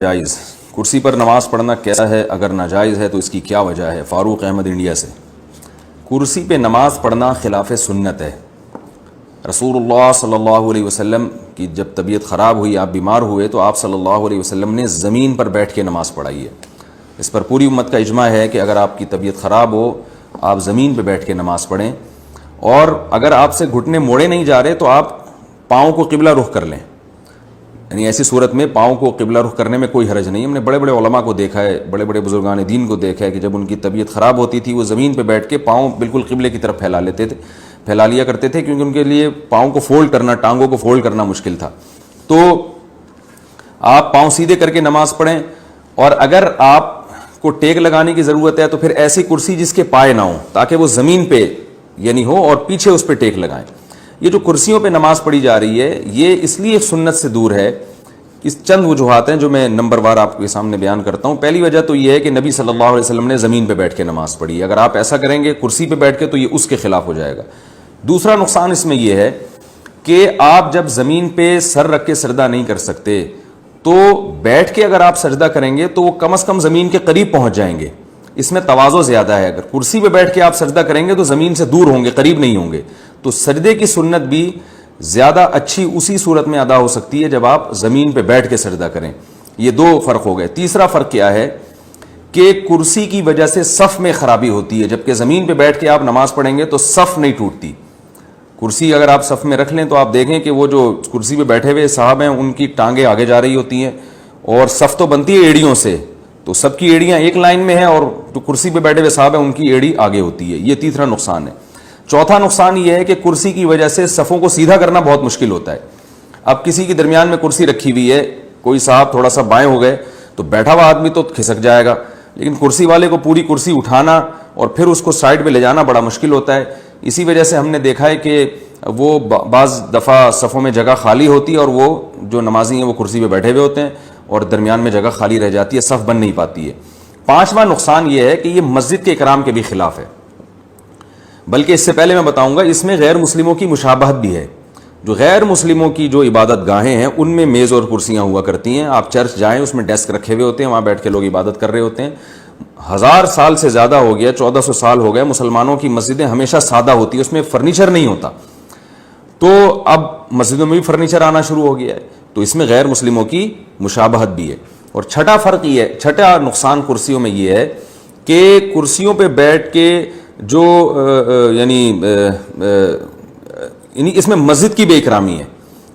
जायज़ कुर्सी पर नमाज पढ़ना कैसा है, अगर नाजायज़ है तो इसकी क्या वजह है। फ़ारूक अहमद इंडिया से। कुर्सी पे नमाज पढ़ना खिलाफ सुन्नत है। रसूलुल्लाह सल्लल्लाहु अलैहि वसल्लम की जब तबीयत ख़राब हुई, आप बीमार हुए, तो आप सल्लल्लाहु अलैहि वसल्लम ने ज़मीन पर बैठ के नमाज़ पढ़ाई है। इस पर पूरी उम्मत का इजमा है कि अगर आपकी तबीयत ख़राब हो, आप ज़मीन पर बैठ के नमाज़ पढ़ें, और अगर आपसे घुटने मोड़े नहीं जा रहे तो आप पाँव को क़िबला रुख कर लें। यानी ऐसी सूरत में पाँव को क़िबला रुख करने में कोई हरज नहीं। हमने बड़े बड़े उलमा को देखा है, बड़े बड़े बुजुर्गान दीन को देखा है कि जब उनकी तबीयत ख़राब होती थी वो ज़मीन पे बैठ के पाँव बिल्कुल क़िबले की तरफ फैला लिया करते थे, क्योंकि उनके लिए पाँव को फोल्ड करना, टांगों को फोल्ड करना मुश्किल था। तो आप पाँव सीधे करके नमाज़ पढ़ें, और अगर आपको टेक लगाने की ज़रूरत है तो फिर ऐसी कुर्सी जिसके पाए ना हो, ताकि वो ज़मीन पे यानी हो और पीछे उस पर टेक लगाएं। ये जो कुर्सियों पे नमाज पढ़ी जा रही है, ये इसलिए सुन्नत से दूर है। इस चंद वजूहात हैं जो मैं नंबर वार आपके सामने बयान करता हूँ। पहली वजह तो ये है कि नबी सल्लल्लाहु अलैहि वसल्लम ने ज़मीन पे बैठ के नमाज पढ़ी। अगर आप ऐसा करेंगे कुर्सी पे बैठ के, तो ये उसके खिलाफ हो जाएगा। दूसरा नुकसान इसमें यह है कि आप जब ज़मीन पे सर रख के सजदा नहीं कर सकते, तो बैठ के अगर आप सजदा करेंगे तो वो कम अज़ कम ज़मीन के करीब पहुँच जाएंगे। इसमें तवाज़ो ज़्यादा है। अगर कुर्सी पे बैठ के आप सजदा करेंगे तो ज़मीन से दूर होंगे, करीब नहीं होंगे। तो सजदे की सुन्नत भी ज़्यादा अच्छी उसी सूरत में अदा हो सकती है जब आप ज़मीन पे बैठ के सजदा करें। ये दो फ़र्क हो गए। तीसरा फ़र्क क्या है कि कुर्सी की वजह से सफ़ में ख़राबी होती है, जबकि ज़मीन पे बैठ के आप नमाज़ पढ़ेंगे तो सफ़ नहीं टूटती। कुर्सी अगर आप सफ़ में रख लें तो आप देखें कि वो जो कुर्सी पे बैठे हुए साहब हैं, उनकी टांगें आगे जा रही होती हैं, और सफ़ तो बनती है एड़ियों से, तो सबकी एड़ियाँ एक लाइन में हैं, और जो कुर्सी पे बैठे हुए साहब हैं उनकी एड़ी आगे होती है। ये तीसरा नुकसान है। चौथा नुकसान ये है कि कुर्सी की वजह से सफ़ों को सीधा करना बहुत मुश्किल होता है। अब किसी के दरमियान में कुर्सी रखी हुई है, कोई साहब थोड़ा सा बाएं हो गए तो बैठा हुआ आदमी तो खिसक जाएगा, लेकिन कुर्सी वाले को पूरी कुर्सी उठाना और फिर उसको साइड पे ले जाना बड़ा मुश्किल होता है। इसी वजह से हमने देखा है कि वो बाज़ दफ़ा सफ़ों में जगह खाली होती है और वो जो नमाजी हैं वो कुर्सी पर बैठे हुए होते हैं और दरमियान में जगह खाली रह जाती है, सफ़ बन नहीं पाती है। पाँचवा नुकसान ये है कि ये मस्जिद के इकराम के भी खिलाफ है। बल्कि इससे पहले मैं बताऊंगा, इसमें गैर मुस्लिमों की मुशाबहत भी है। जो गैर मुस्लिमों की जो इबादत गाहें हैं उनमें मेज़ और कुर्सियां हुआ करती हैं। आप चर्च जाएं, उसमें डेस्क रखे हुए होते हैं, वहाँ बैठ के लोग इबादत कर रहे होते हैं। 1000 साल से ज़्यादा हो गया, 1400 साल हो गए, मुसलमानों की मस्जिदें हमेशा सादा होती है, उसमें फर्नीचर नहीं होता। तो अब मस्जिदों में भी फर्नीचर आना शुरू हो गया है, तो इसमें गैर मुस्लिमों की मुशाबहत भी है। और छठा फ़र्क ये है, छठा नुकसान कुर्सियों में ये है कि कुर्सियों पर बैठ के जो इसमें मस्जिद की बेइकरामी है।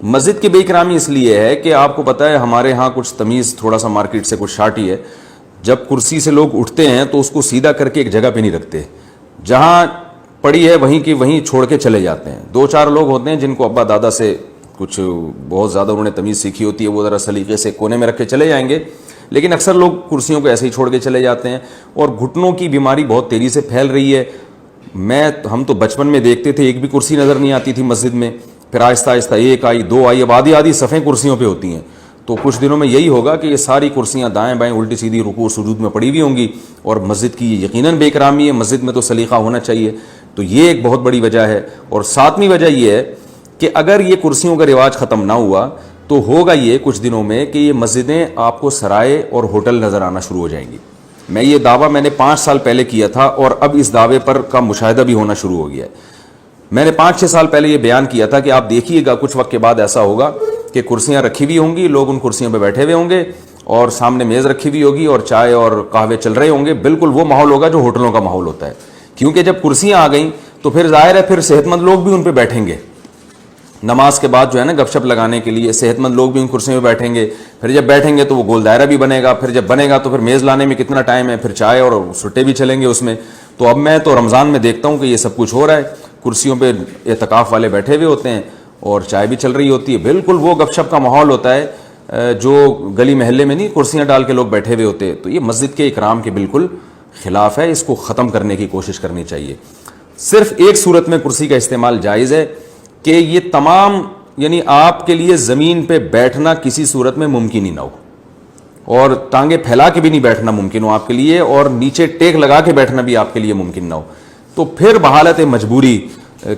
मस्जिद की बेइकरामी इसलिए है कि आपको पता है हमारे यहाँ कुछ तमीज़ थोड़ा सा मार्केट से कुछ शार्टी है। जब कुर्सी से लोग उठते हैं तो उसको सीधा करके एक जगह पे नहीं रखते, जहाँ पड़ी है वहीं की वहीं छोड़ के चले जाते हैं। 2-4 लोग होते हैं जिनको अब्बा दादा से कुछ बहुत ज़्यादा उन्होंने तमीज़ सीखी होती है, वो ज़रा सलीके से कोने में रख के चले जाएंगे, लेकिन अक्सर लोग कुर्सियों को ऐसे ही छोड़ के चले जाते हैं। और घुटनों की बीमारी बहुत तेज़ी से फैल रही है। हम तो बचपन में देखते थे एक भी कुर्सी नज़र नहीं आती थी मस्जिद में, फिर आहिस्ता आहिस्ता 1 आई, 2 आई, अब आधी सफ़ें कुर्सियों पे होती हैं। तो कुछ दिनों में यही होगा कि ये सारी कुर्सियाँ दाएं बाएं उल्टी सीधी रुकू सुजूद में पड़ी हुई होंगी, और मस्जिद की यकीनन बेकरामी है। मस्जिद में तो सलीका होना चाहिए। तो ये एक बहुत बड़ी वजह है। और 7वीं वजह यह है कि अगर ये कुर्सियों का रिवाज ख़त्म ना हुआ तो होगा ये कुछ दिनों में कि ये मस्जिदें आपको सराय और होटल नज़र आना शुरू हो जाएंगी। ये दावा मैंने 5 साल पहले किया था, और अब इस दावे पर का मुशाहिदा भी होना शुरू हो गया है। मैंने 5-6 साल पहले ये बयान किया था कि आप देखिएगा कुछ वक्त के बाद ऐसा होगा कि कुर्सियाँ रखी हुई होंगी, लोग उन कुर्सियों पर बैठे हुए होंगे, और सामने मेज़ रखी हुई होगी और चाय और कहवे चल रहे होंगे। बिल्कुल वो माहौल होगा जो होटलों का माहौल होता है, क्योंकि जब कुर्सियाँ आ गई तो फिर जाहिर है फिर सेहतमंद लोग भी उन पर बैठेंगे। नमाज के बाद जो है ना गपशप लगाने के लिए सेहतमंद लोग भी उन कुर्सियों में बैठेंगे। फिर जब बैठेंगे तो वो गोल दायरा भी बनेगा, फिर जब बनेगा तो फिर मेज़ लाने में कितना टाइम है, फिर चाय और सुट्टे भी चलेंगे उसमें। तो अब मैं तो रमज़ान में देखता हूँ कि ये सब कुछ हो रहा है। कुर्सियों पे एतकाफ़ वाले बैठे हुए होते हैं और चाय भी चल रही होती है। बिल्कुल वो गपशप का माहौल होता है जो गली महल्ले में नहीं कुर्सियाँ डाल के लोग बैठे हुए होते हैं। तो ये मस्जिद के इकराम के बिल्कुल ख़िलाफ़ है। इसको ख़त्म करने की कोशिश करनी चाहिए। सिर्फ एक सूरत में कुर्सी का इस्तेमाल जायज़ है कि ये तमाम यानी आपके लिए ज़मीन पे बैठना किसी सूरत में मुमकिन ही ना हो, और टांगे फैला के भी नहीं बैठना मुमकिन हो आपके लिए, और नीचे टेक लगा के बैठना भी आपके लिए मुमकिन ना हो। तो फिर बहालत मजबूरी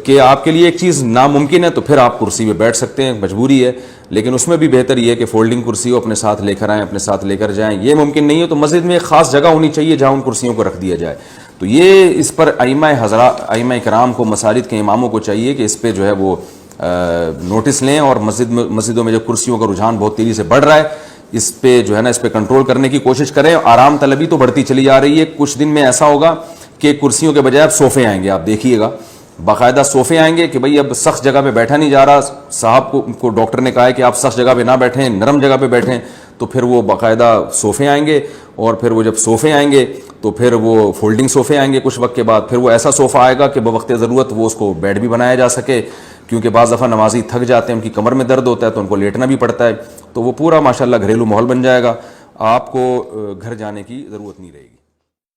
کہ آپ کے لیے ایک چیز ناممکن ہے تو پھر آپ کرسی پہ بیٹھ سکتے ہیں، مجبوری ہے، لیکن اس میں بھی بہتر یہ ہے کہ فولڈنگ کرسی ہو، اپنے ساتھ لے کر آئیں، اپنے ساتھ لے کر جائیں۔ یہ ممکن نہیں ہے تو مسجد میں ایک خاص جگہ ہونی چاہیے جہاں ان کرسیوں کو رکھ دیا جائے۔ تو یہ اس پر ائمہ کرام کو، مساجد کے اماموں کو چاہیے کہ اس پہ جو ہے وہ نوٹس لیں، اور مسجدوں میں جو کرسیوں کا رجحان بہت تیزی سے بڑھ رہا ہے، اس پہ جو ہے نا اس پہ کنٹرول کرنے کی کوشش کریں۔ آرام طلبی تو بڑھتی چلی جا رہی ہے، کچھ دن میں ایسا ہوگا کہ کرسیوں کے بجائے اب صوفے آئیں گے، آپ دیکھیے گا باقاعدہ صوفے آئیں گے کہ بھئی اب سخت جگہ پہ بیٹھا نہیں جا رہا، صاحب کو ڈاکٹر نے کہا ہے کہ آپ سخت جگہ پہ نہ بیٹھیں، نرم جگہ پہ بیٹھیں، تو پھر وہ باقاعدہ صوفے آئیں گے، اور پھر وہ جب صوفے آئیں گے تو پھر وہ فولڈنگ صوفے آئیں گے کچھ وقت کے بعد، پھر وہ ایسا صوفہ آئے گا کہ بوقت ضرورت وہ اس کو بیڈ بھی بنایا جا سکے، کیونکہ بعض دفعہ نمازی تھک جاتے ہیں، ان کی کمر میں درد ہوتا ہے تو ان کو لیٹنا بھی پڑتا ہے، تو وہ پورا ماشاءاللہ گھریلو ماحول بن جائے گا، آپ کو گھر جانے کی ضرورت نہیں رہے گی۔